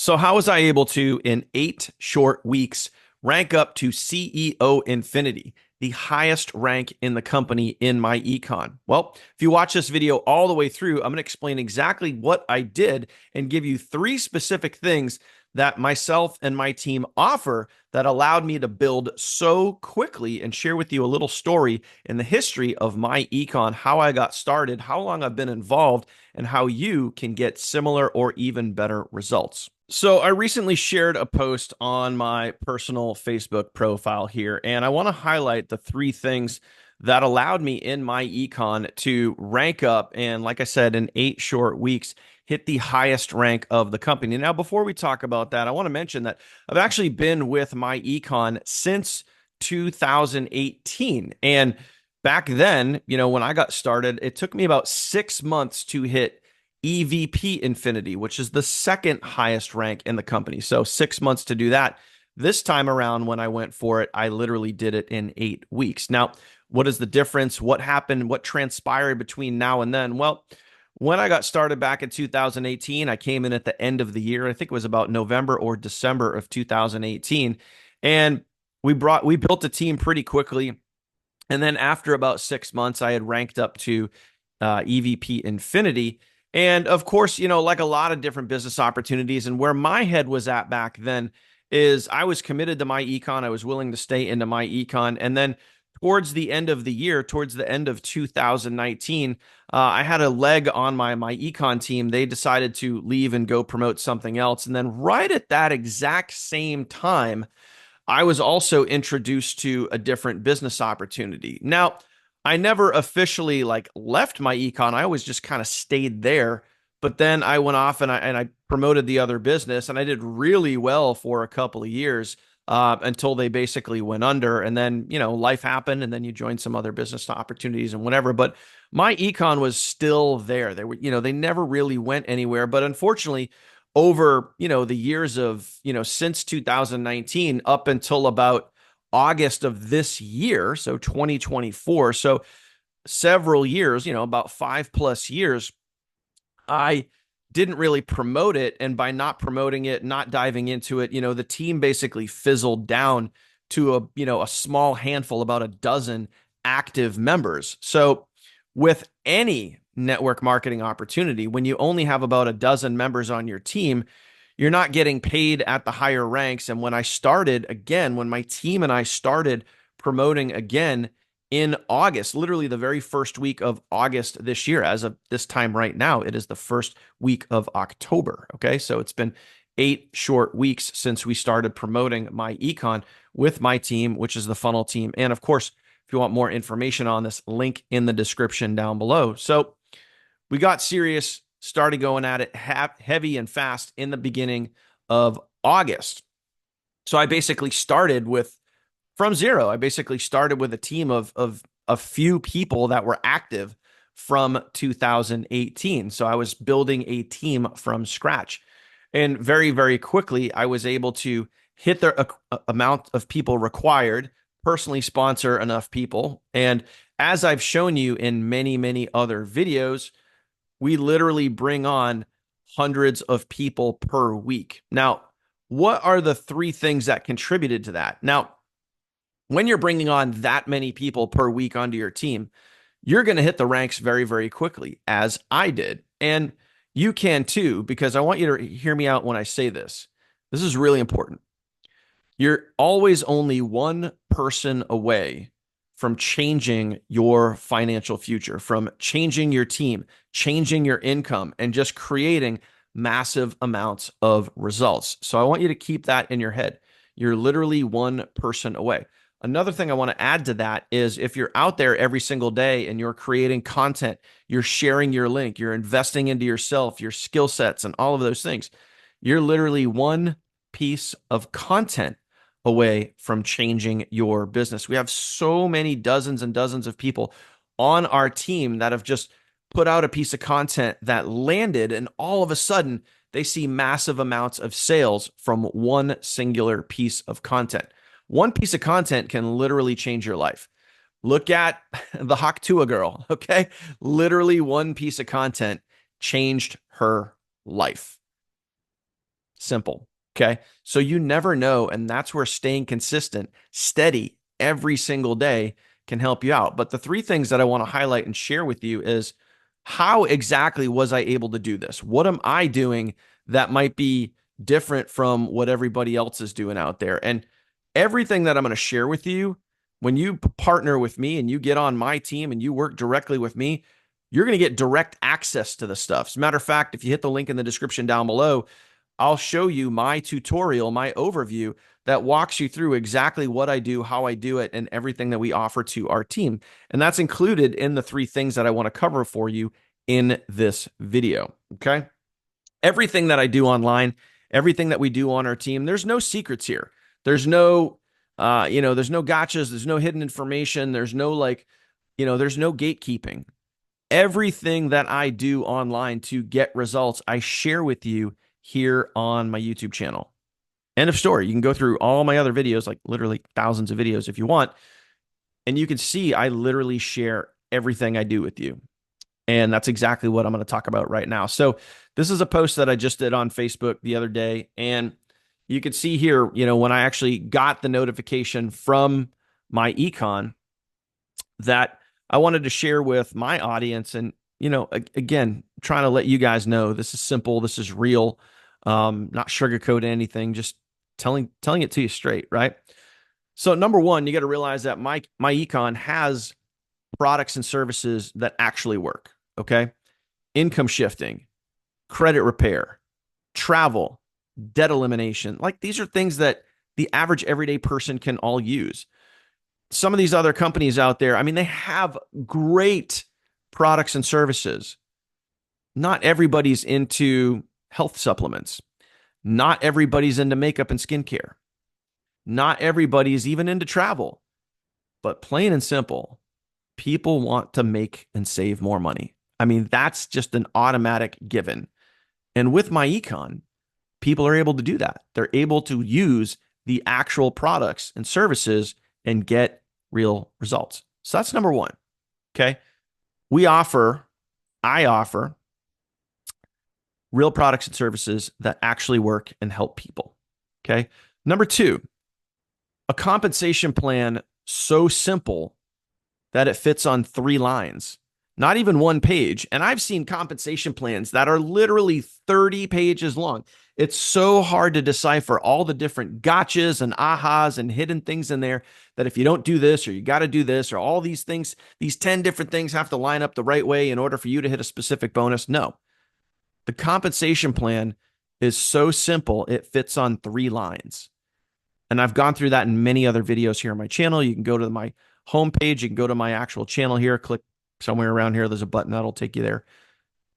So, how was I able to, in 8 short weeks, rank up to CEO Infinity, the highest rank in the company in my econ? Well, if you watch this video all the way through, I'm going to explain exactly what I did and give you 3 specific things that myself and my team offer that allowed me to build so quickly, and share with you a little story in the history of my econ, how I got started, how long I've been involved, and how you can get similar or even better results. So, I recently shared a post on my personal Facebook profile here, and I want to highlight the 3 things that allowed me in my econ to rank up and, like I said, in 8 short weeks, hit the highest rank of the company. Now, before we talk about that, I want to mention that I've actually been with my econ since 2018. And back then, when I got started, it took me about 6 months to hit EVP Infinity, which is the second highest rank in the company. So 6 months to do that. This time around, when I went for it, I literally did it in 8 weeks. Now, what is the difference? What happened? What transpired between now and then? Well, when I got started back in 2018, I came in at the end of the year. I think it was about November or December of 2018. And we built a team pretty quickly. And then after about 6 months, I had ranked up to EVP Infinity. And of course, like a lot of different business opportunities, and where my head was at back then is I was committed to my econ. I was willing to stay into my econ. And then towards the end of the year, towards the end of 2019, I had a leg on my econ team. They decided to leave and go promote something else. And then right at that exact same time, I was also introduced to a different business opportunity. Now, I never officially left my econ. I always just kind of stayed there. But then I went off and I promoted the other business, and I did really well for a couple of years until they basically went under. And then, life happened, and then you join some other business opportunities and whatever. But my econ was still there. They were, they never really went anywhere. But unfortunately, over, the years of, since 2019 up until about August of this year, so 2024, so several years, about 5+ years, I didn't really promote it. And by not promoting it, not diving into it, the team basically fizzled down to a small handful, about a dozen active members. So with any network marketing opportunity, when you only have about a dozen members on your team, you're not getting paid at the higher ranks. And when I started again, when my team and I started promoting again in August, literally the very first week of August this year, as of this time right now, it is the first week of October. Okay. So it's been 8 short weeks since we started promoting my econ with my team, which is the funnel team. And of course, if you want more information on this, link in the description down below. So we got serious, started going at it heavy and fast in the beginning of August. So I basically started from zero. I basically started with a team of a few people that were active from 2018. So I was building a team from scratch. And very, very quickly, I was able to hit the amount of people required, personally sponsor enough people. And as I've shown you in many, many other videos, we literally bring on hundreds of people per week. Now, what are the 3 things that contributed to that? Now, when you're bringing on that many people per week onto your team, you're going to hit the ranks very, very quickly, as I did. And you can too, because I want you to hear me out when I say this. This is really important. You're always only one person away from changing your financial future, from changing your team, changing your income, and just creating massive amounts of results. So I want you to keep that in your head. You're literally one person away. Another thing I want to add to that is, if you're out there every single day and you're creating content, you're sharing your link, you're investing into yourself, your skill sets, and all of those things, you're literally one piece of content away from changing your business. We have so many dozens and dozens of people on our team that have just put out a piece of content that landed, and all of a sudden they see massive amounts of sales from one singular piece of content. One piece of content can literally change your life. Look at the Haktua girl, okay? Literally one piece of content changed her life. Simple. Okay. So you never know. And that's where staying consistent, steady every single day can help you out. But the three things that I want to highlight and share with you is how exactly was I able to do this? What am I doing that might be different from what everybody else is doing out there? And everything that I'm going to share with you, when you partner with me and you get on my team and you work directly with me, you're going to get direct access to the stuff. As a matter of fact, if you hit the link in the description down below, I'll show you my tutorial, my overview that walks you through exactly what I do, how I do it, and everything that we offer to our team. And that's included in the three things that I want to cover for you in this video. Okay. Everything that I do online, everything that we do on our team, there's no secrets here. There's no, there's no gotchas. There's no hidden information. There's no there's no gatekeeping. Everything that I do online to get results, I share with you here on my YouTube channel. End of story. You can go through all my other videos, like literally thousands of videos if you want, and you can see I literally share everything I do with you. And that's exactly what I'm going to talk about right now. So this is a post that I just did on Facebook the other day. And you can see here, when I actually got the notification from myEcon that I wanted to share with my audience. And, again, trying to let you guys know this is simple. This is real. Not sugarcoating anything, just telling it to you straight. Right. So number one, you got to realize that myEcon has products and services that actually work. Okay. Income shifting, credit repair, travel, debt elimination. Like these are things that the average everyday person can all use. Some of these other companies out there, I mean, they have great products and services. Not everybody's into health supplements. Not everybody's into makeup and skincare. Not everybody's even into travel. But plain and simple, people want to make and save more money. I mean, that's just an automatic given. And with myEcon, people are able to do that. They're able to use the actual products and services and get real results. So that's number one. Okay. I offer real products and services that actually work and help people. Okay. Number two, a compensation plan so simple that it fits on 3 lines, not even 1 page. And I've seen compensation plans that are literally 30 pages long. It's so hard to decipher all the different gotchas and ahas and hidden things in there that if you don't do this, or you got to do this, or all these things, these 10 different things have to line up the right way in order for you to hit a specific bonus. No, the compensation plan is so simple. It fits on 3 lines. And I've gone through that in many other videos here on my channel. You can go to my homepage. You can go to my actual channel here, click somewhere around here. There's a button that'll take you there.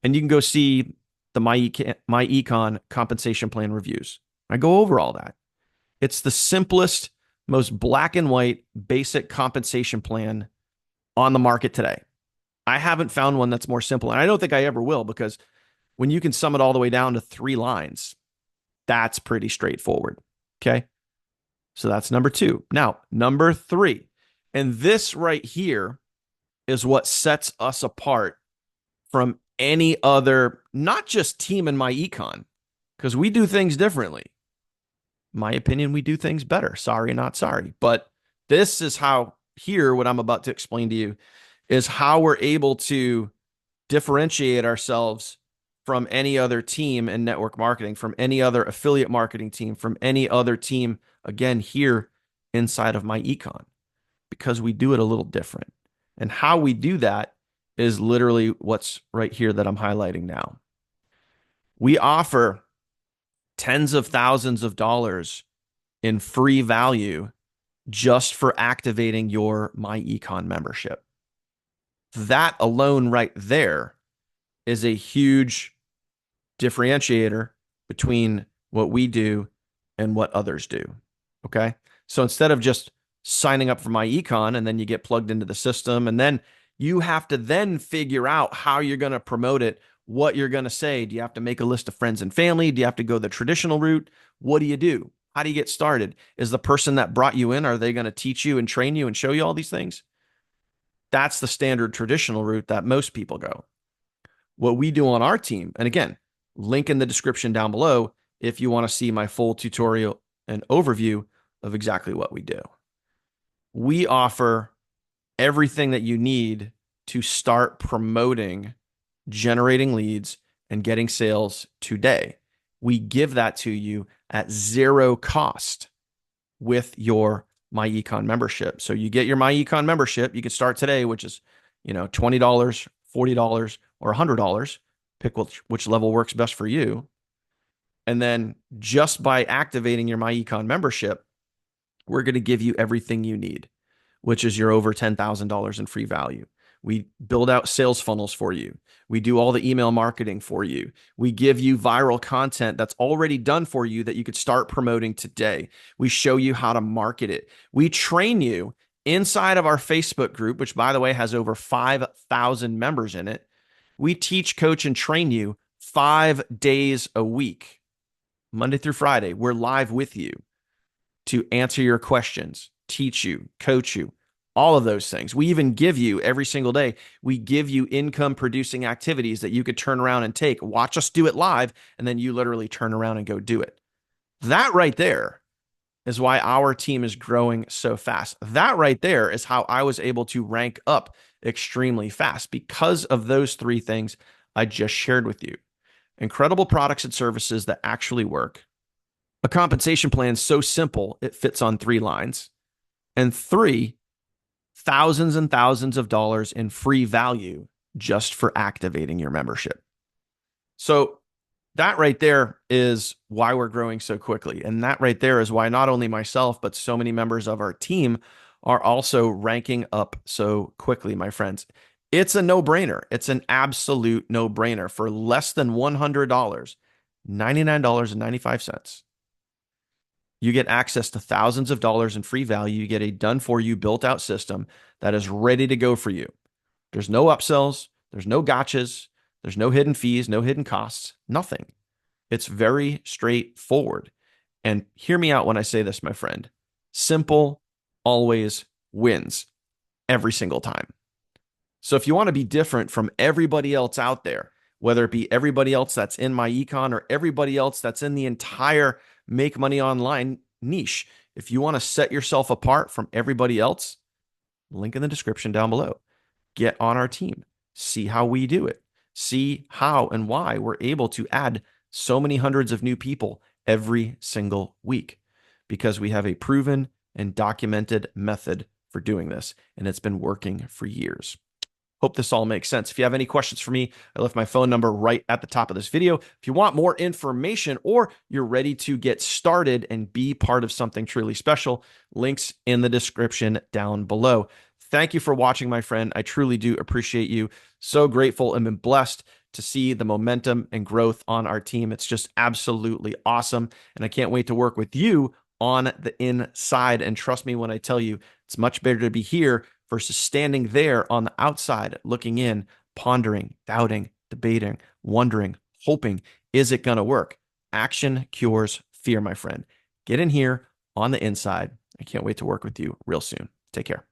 And you can go see the myEcon compensation plan reviews. I go over all that. It's the simplest, most black and white, basic compensation plan on the market today. I haven't found one that's more simple. And I don't think I ever will, because when you can sum it all the way down to 3 lines, that's pretty straightforward. Okay. So that's number 2. Now, number 3, and this right here is what sets us apart from any other, not just team in myEcon, because we do things differently. In my opinion, we do things better. Sorry, not sorry. But this is how, here, what I'm about to explain to you is how we're able to differentiate ourselves from any other team in network marketing, from any other affiliate marketing team, from any other team, again, here inside of myEcon, because we do it a little different. And how we do that is literally what's right here that I'm highlighting now. We offer tens of thousands of dollars in free value just for activating your myEcon membership. That alone right there is a huge differentiator between what we do and what others do. Okay. So instead of just signing up for myEcon and then you get plugged into the system, and then you have to then figure out how you're going to promote it, what you're going to say. Do you have to make a list of friends and family? Do you have to go the traditional route? What do you do? How do you get started? Is the person that brought you in, are they going to teach you and train you and show you all these things? That's the standard traditional route that most people go. What we do on our team, and again, link in the description down below, if you want to see my full tutorial and overview of exactly what we do. We offer everything that you need to start promoting, generating leads, and getting sales today. We give that to you at zero cost with your myEcon membership. So you get your myEcon membership. You can start today, which is, $20, $40, or $100. Pick which level works best for you. And then just by activating your myEcon membership, we're going to give you everything you need, which is your over $10,000 in free value. We build out sales funnels for you. We do all the email marketing for you. We give you viral content that's already done for you that you could start promoting today. We show you how to market it. We train you inside of our Facebook group, which, by the way, has over 5,000 members in it. We teach, coach, and train you 5 days a week, Monday through Friday. We're live with you to answer your questions, teach you, coach you, all of those things. We even give you every single day, we give you income producing activities that you could turn around and take. Watch us do it live, and then you literally turn around and go do it. That right there is why our team is growing so fast. That right there is how I was able to rank up extremely fast because of those three things I just shared with you. Incredible products and services that actually work. A compensation plan so simple, it fits on 3 lines. And 3, thousands and thousands of dollars in free value just for activating your membership. So that right there is why we're growing so quickly. And that right there is why not only myself, but so many members of our team are also ranking up so quickly, my friends. It's a no-brainer. It's an absolute no-brainer. For less than $100, $99.95. You get access to thousands of dollars in free value. You get a done-for-you, built-out system that is ready to go for you. There's no upsells. There's no gotchas. There's no hidden fees, no hidden costs, nothing. It's very straightforward. And hear me out when I say this, my friend. Simple always wins every single time. So if you want to be different from everybody else out there, whether it be everybody else that's in myEcon or everybody else that's in the entire make money online niche, if you want to set yourself apart from everybody else, link in the description down below. Get on our team. See how we do it. See how and why we're able to add so many hundreds of new people every single week, because we have a proven and documented method for doing this, and it's been working for years. Hope this all makes sense. If you have any questions for me, I left my phone number right at the top of this video. If you want more information or you're ready to get started and be part of something truly special, links in the description down below. Thank you for watching, my friend. I truly do appreciate you. So grateful and been blessed to see the momentum and growth on our team. It's just absolutely awesome. And I can't wait to work with you on the inside. And trust me when I tell you, it's much better to be here versus standing there on the outside, looking in, pondering, doubting, debating, wondering, hoping, is it going to work? Action cures fear, my friend. Get in here on the inside. I can't wait to work with you real soon. Take care.